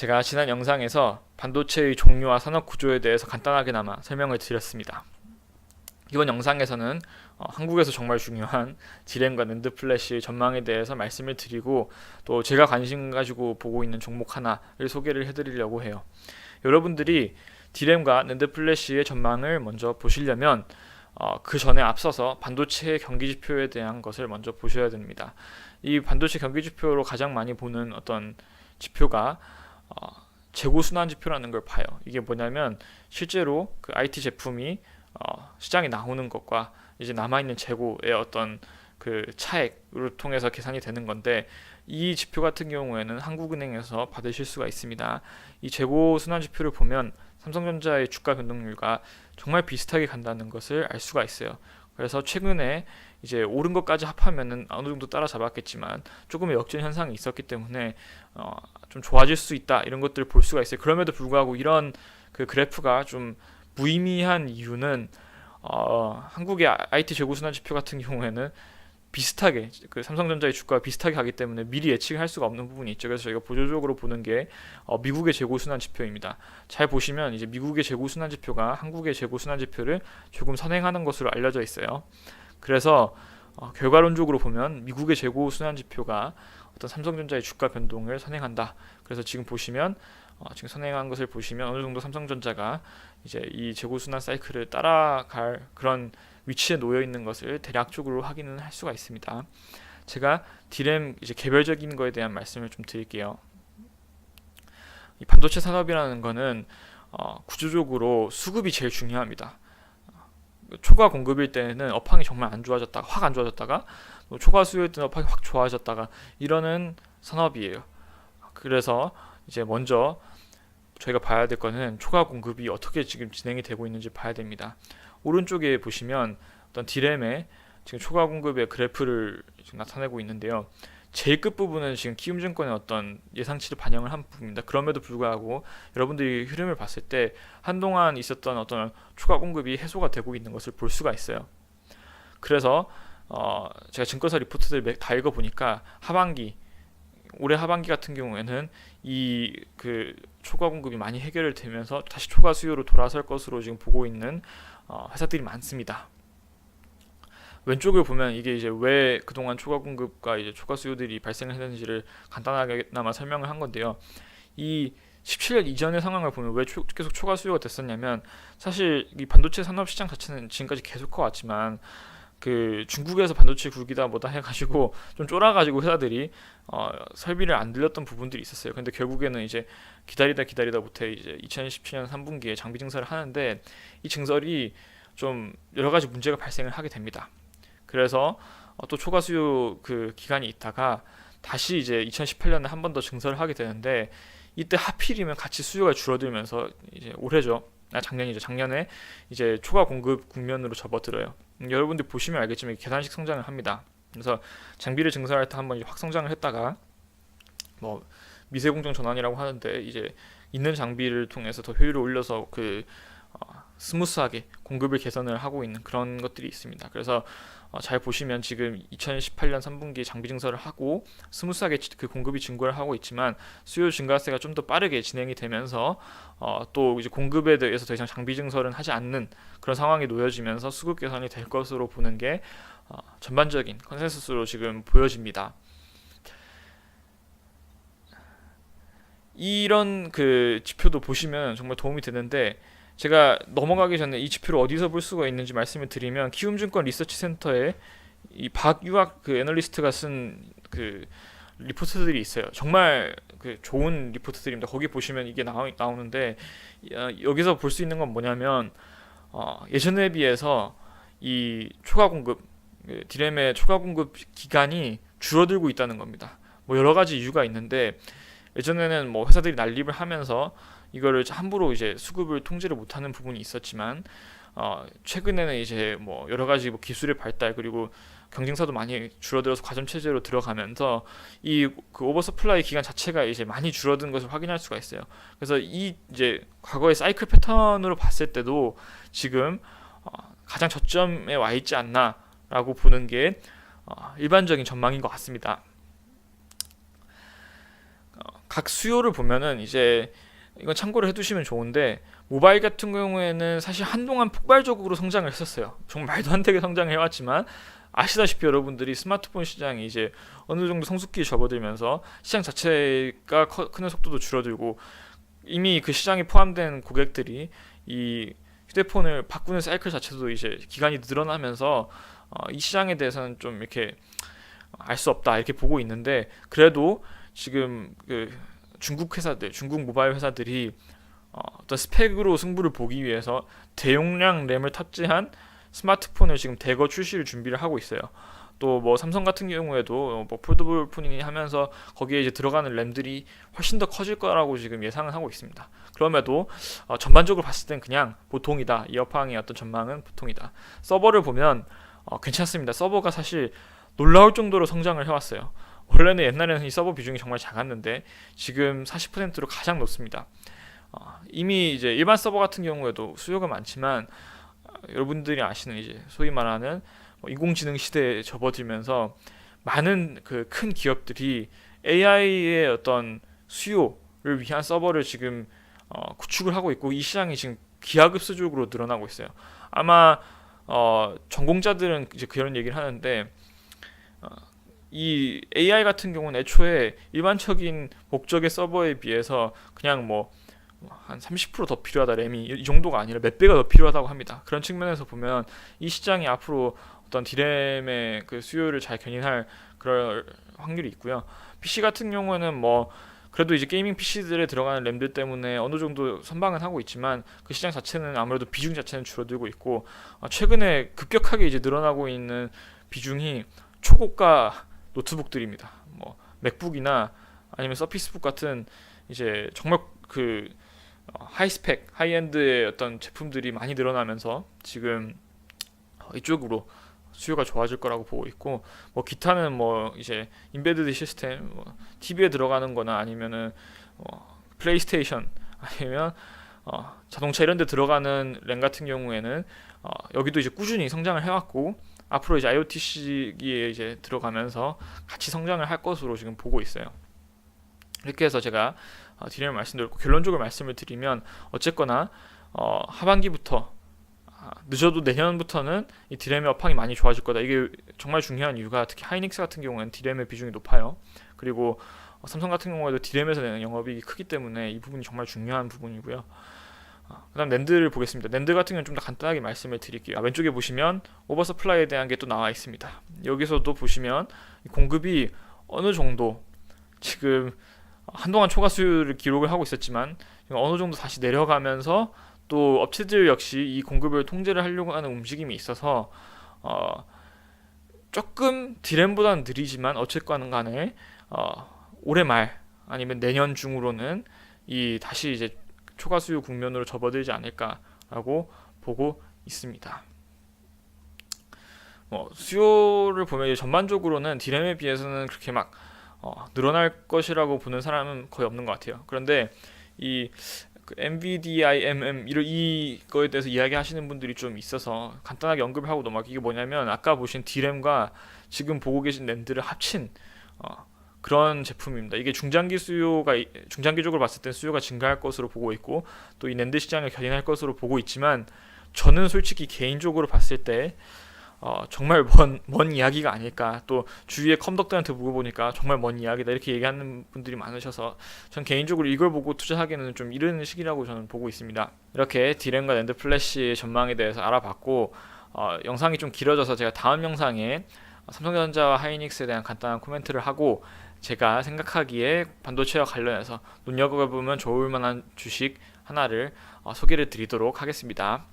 제가 지난 영상에서 반도체의 종류와 산업 구조에 대해서 간단하게나마 설명을 드렸습니다. 이번 영상에서는 한국에서 정말 중요한 디램과 낸드 플래시의 전망에 대해서 말씀을 드리고 또 제가 관심 가지고 보고 있는 종목 하나를 소개를 해드리려고 해요. 여러분들이 디램과 낸드 플래시의 전망을 먼저 보시려면 그 전에 앞서서 반도체 경기지표에 대한 것을 먼저 보셔야 됩니다. 이 반도체 경기지표로 가장 많이 보는 어떤 지표가 재고순환 지표라는 걸 봐요. 이게 뭐냐면 실제로 그 IT 제품이 시장에 나오는 것과 이제 남아있는 재고의 어떤 그 차액을 통해서 계산이 되는 건데, 이 지표 같은 경우에는 한국은행에서 받으실 수가 있습니다. 이 재고 순환 지표를 보면 삼성전자의 주가 변동률과 정말 비슷하게 간다는 것을 알 수가 있어요. 그래서 최근에 이제 오른 것까지 합하면은 어느 정도 따라잡았겠지만 조금의 역전 현상이 있었기 때문에 좀 좋아질 수 있다, 이런 것들을 볼 수가 있어요. 그럼에도 불구하고 이런 그 그래프가 좀 무의미한 이유는 한국의 IT 재고 순환 지표 같은 경우에는 비슷하게 그 삼성전자의 주가가 비슷하게 가기 때문에 미리 예측할 수가 없는 부분이 있죠. 그래서 저희가 보조적으로 보는 게 미국의 재고 순환 지표입니다. 잘 보시면 이제 미국의 재고 순환 지표가 한국의 재고 순환 지표를 조금 선행하는 것으로 알려져 있어요. 그래서 결과론적으로 보면 미국의 재고 순환 지표가 어떤 삼성전자의 주가 변동을 선행한다. 그래서 지금 보시면 지금 선행한 것을 보시면 어느 정도 삼성전자가 이제 이 재고 순환 사이클을 따라갈 그런 위치에 놓여 있는 것을 대략적으로 확인은 할 수가 있습니다. 제가 디램 이제 개별적인 거에 대한 말씀을 좀 드릴게요. 이 반도체 산업이라는 거는 구조적으로 수급이 제일 중요합니다. 초과 공급일 때는 업황이 정말 안 좋아졌다가 확 안 좋아졌다가, 초과 수요일 때는 업황이 확 좋아졌다가 이러는 산업이에요. 그래서 이제 먼저 저희가 봐야 될 거는 초과 공급이 어떻게 지금 진행이 되고 있는지 봐야 됩니다. 오른쪽에 보시면 어떤 디램의 지금 초과 공급의 그래프를 지금 나타내고 있는데요. 제일 끝부분은 지금 키움증권의 어떤 예상치를 반영을 한 부분입니다. 그럼에도 불구하고 여러분들이 흐름을 봤을 때 한동안 있었던 어떤 초과 공급이 해소가 되고 있는 것을 볼 수가 있어요. 그래서 제가 증권사 리포트들 다 읽어보니까 올해 하반기 같은 경우에는 이 그 초과 공급이 많이 해결되면서 다시 초과 수요로 돌아설 것으로 지금 보고 있는 회사들이 많습니다. 왼쪽을 보면 이게 이제 왜 그동안 초과 공급과 이제 초과 수요들이 발생을 했는지를 간단하게나마 설명을 한 건데요. 이 17년 이전의 상황을 보면 왜 계속 초과 수요가 됐었냐면, 사실 이 반도체 산업 시장 자체는 지금까지 계속 커왔지만 그 중국에서 반도체 굴기다 뭐다 해가지고 좀 쫄아가지고 회사들이 설비를 안 들렸던 부분들이 있었어요. 근데 결국에는 이제 기다리다 못해 이제 2017년 3분기에 장비 증설을 하는데, 이 증설이 좀 여러 가지 문제가 발생을 하게 됩니다. 그래서 또 초과 수요 그 기간이 있다가 다시 이제 2018년에 한 번 더 증설을 하게 되는데, 이때 하필이면 같이 수요가 줄어들면서 이제 작년에 이제 초과 공급 국면으로 접어들어요. 여러분들 보시면 알겠지만 계단식 성장을 합니다. 그래서 장비를 증설할 때 한번 확 성장을 했다가 뭐 미세 공정 전환이라고 하는데, 이제 있는 장비를 통해서 더 효율을 올려서 스무스하게 공급을 개선을 하고 있는 그런 것들이 있습니다. 그래서 잘 보시면 지금 2018년 3분기 장비 증설을 하고 스무스하게 그 공급이 증가를 하고 있지만, 수요 증가세가 좀 더 빠르게 진행이 되면서 또 이제 공급에 대해서 더 이상 장비 증설은 하지 않는 그런 상황이 놓여지면서 수급 개선이 될 것으로 보는 게 전반적인 컨센서스로 지금 보여집니다. 이런 그 지표도 보시면 정말 도움이 되는데, 제가 넘어가기 전에 이 지표를 어디서 볼 수가 있는지 말씀을 드리면, 키움증권 리서치 센터에 이 박유학 그 애널리스트가 쓴 그 리포트들이 있어요. 정말 그 좋은 리포트들입니다. 거기 보시면 이게 나오는데, 여기서 볼 수 있는 건 뭐냐면 예전에 비해서 이 초과 공급, 디램의 초과 공급 기간이 줄어들고 있다는 겁니다. 뭐 여러 가지 이유가 있는데, 예전에는 뭐 회사들이 난립을 하면서 이거를 함부로 이제 수급을 통제를 못하는 부분이 있었지만, 최근에는 이제 뭐 여러 가지 뭐 기술의 발달, 그리고 경쟁사도 많이 줄어들어서 과점 체제로 들어가면서 이 그 오버서플라이 기간 자체가 이제 많이 줄어든 것을 확인할 수가 있어요. 그래서 이 이제 과거의 사이클 패턴으로 봤을 때도 지금 가장 저점에 와 있지 않나라고 보는 게 일반적인 전망인 것 같습니다. 각 수요를 보면은 이제 이건 참고를 해두시면 좋은데, 모바일 같은 경우에는 사실 한동안 폭발적으로 성장을 했었어요. 정말 말도 안 되게 성장을 해왔지만, 아시다시피 여러분들이 스마트폰 시장이 이제 어느 정도 성숙기에 접어들면서 시장 자체가 크는 속도도 줄어들고, 이미 그 시장에 포함된 고객들이 이 휴대폰을 바꾸는 사이클 자체도 이제 기간이 늘어나면서 이 시장에 대해서는 좀 이렇게 알 수 없다 이렇게 보고 있는데, 그래도 지금 그 중국 회사들, 중국 모바일 회사들이 어떤 스펙으로 승부를 보기 위해서 대용량 램을 탑재한 스마트폰을 지금 대거 출시를 준비를 하고 있어요. 또 뭐 삼성 같은 경우에도 뭐 폴더블 폰이니 하면서 거기에 이제 들어가는 램들이 훨씬 더 커질 거라고 지금 예상을 하고 있습니다. 그럼에도 전반적으로 봤을 땐 그냥 보통이다. 이 업황의 어떤 전망은 보통이다. 서버를 보면 괜찮습니다. 서버가 사실 놀라울 정도로 성장을 해왔어요. 원래는 옛날에는 이 서버 비중이 정말 작았는데 지금 40%로 가장 높습니다. 이미 이제 일반 서버 같은 경우에도 수요가 많지만, 여러분들이 아시는 이제 소위 말하는 인공지능 시대에 접어들면서 많은 그 큰 기업들이 AI의 어떤 수요를 위한 서버를 지금 구축을 하고 있고, 이 시장이 지금 기하급수적으로 늘어나고 있어요. 아마 전공자들은 이제 그런 얘기를 하는데, 이 AI 같은 경우는 애초에 일반적인 목적의 서버에 비해서 그냥 뭐 한 30%더 필요하다, 램이 이 정도가 아니라 몇 배가 더 필요하다고 합니다. 그런 측면에서 보면 이 시장이 앞으로 어떤 D램의 그 수요를 잘 견인할 그럴 확률이 있고요. PC 같은 경우에는 뭐 그래도 이제 게이밍 PC들에 들어가는 램들 때문에 어느 정도 선방은 하고 있지만, 그 시장 자체는 아무래도 비중 자체는 줄어들고 있고, 최근에 급격하게 이제 늘어나고 있는 비중이 초고가 노트북들입니다. 뭐 맥북이나 아니면 서피스북 같은 이제 정말 그 하이스펙, 하이엔드의 어떤 제품들이 많이 늘어나면서 지금 이쪽으로 수요가 좋아질 거라고 보고 있고, 뭐 기타는 뭐 이제 인베디드 시스템, 뭐 TV에 들어가는 거나 아니면은 플레이스테이션, 아니면 자동차 이런 데 들어가는 램 같은 경우에는 여기도 이제 꾸준히 성장을 해왔고, 앞으로 이제 IoT 시기에 이제 들어가면서 같이 성장을 할 것으로 지금 보고 있어요. 이렇게 해서 제가 D램을 말씀드렸고, 결론적으로 말씀을 드리면 어쨌거나 하반기부터 늦어도 내년부터는 이 D램의 업황이 많이 좋아질 거다. 이게 정말 중요한 이유가, 특히 하이닉스 같은 경우에는 D램의 비중이 높아요. 그리고 삼성 같은 경우에도 D램에서 내는 영업이익이 크기 때문에 이 부분이 정말 중요한 부분이고요. 그 다음 낸드를 보겠습니다. 낸드 같은 경우는 좀 더 간단하게 말씀을 드릴게요. 왼쪽에 보시면 오버서플라이에 대한 게 또 나와 있습니다. 여기서도 보시면 공급이 어느 정도 지금 한동안 초과 수요를 기록을 하고 있었지만 어느 정도 다시 내려가면서, 또 업체들 역시 이 공급을 통제를 하려고 하는 움직임이 있어서 조금 D램보다는 느리지만 어쨌건 간에 올해 말 아니면 내년 중으로는 이 다시 이제 초과 수요 국면으로 접어들지 않을까라고 보고 있습니다. 수요를 보면 전반적으로는 D램에 비해서는 그렇게 막 늘어날 것이라고 보는 사람은 거의 없는 것 같아요. 그런데 이 NVDIMM 이거에 대해서 이야기하시는 분들이 좀 있어서 간단하게 언급을 하고 넘어갈게요. 이게 뭐냐면, 아까 보신 D램과 지금 보고 계신 낸드를 합친 그런 제품입니다. 이게 중장기적으로 봤을 땐 수요가 증가할 것으로 보고 있고, 또 이 낸드 시장을 견인할 것으로 보고 있지만, 저는 솔직히 개인적으로 봤을 때 정말 먼 이야기가 아닐까. 또 주위의 컴덕들한테 물어보니까 정말 먼 이야기다 이렇게 얘기하는 분들이 많으셔서, 전 개인적으로 이걸 보고 투자하기는 좀 이른 시기라고 저는 보고 있습니다. 이렇게 D램과 낸드 플래시 전망에 대해서 알아봤고, 영상이 좀 길어져서 제가 다음 영상에 삼성전자와 하이닉스에 대한 간단한 코멘트를 하고, 제가 생각하기에 반도체와 관련해서 눈여겨보면 좋을 만한 주식 하나를 소개를 드리도록 하겠습니다.